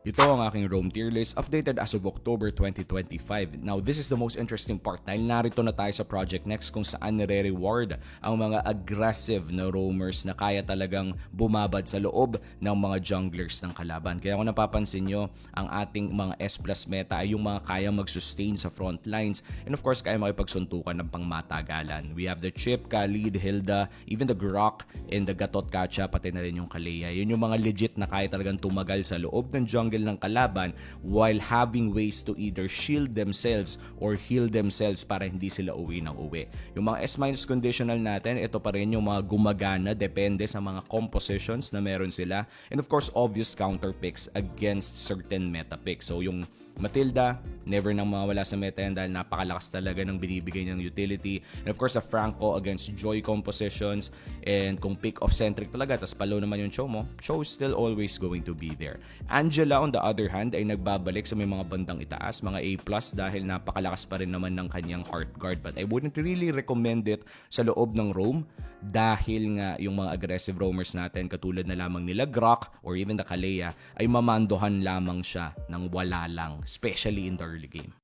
Ito ang aking Rome tier list updated as of October 2025. Now, this is the most interesting part dahil narito na tayo sa Project Next kung saan nire-reward ang mga aggressive na roamers na kaya talagang bumabad sa loob ng mga junglers ng kalaban. Kaya kung napapansin nyo, ang ating mga S plus meta ay yung mga kaya mag-sustain sa front lines and of course kaya makipagsuntukan ng pangmatagalan. We have the Chip, Khalid, Hilda, even the Grok and the Gatot Kacha, pati na rin yung Kaleya. Yun yung mga legit na kaya talagang tumagal sa loob ng jungle ng kalaban while having ways to either shield themselves or heal themselves para hindi sila uwi ng uwi. Yung mga S- conditional natin, ito pa rin yung mga gumagana depende sa mga compositions na meron sila. And of course, obvious counter picks against certain meta picks. So yung Matilda, never nang mawala sa meta yan dahil napakalakas talaga ng binibigay ng utility. And of course, the Franco against Joy compositions. And kung pick off centric talaga, tas palo naman yung show mo, show is still always going to be there. Angela, on the other hand, ay nagbabalik sa may mga bandang itaas, mga A+, dahil napakalakas pa rin naman ng kanyang heart guard. But I wouldn't really recommend it sa loob ng roam dahil nga yung mga aggressive roamers natin katulad na lamang nila Grok or even the Kalea ay mamandohan lamang siya ng wala lang, especially in the early game.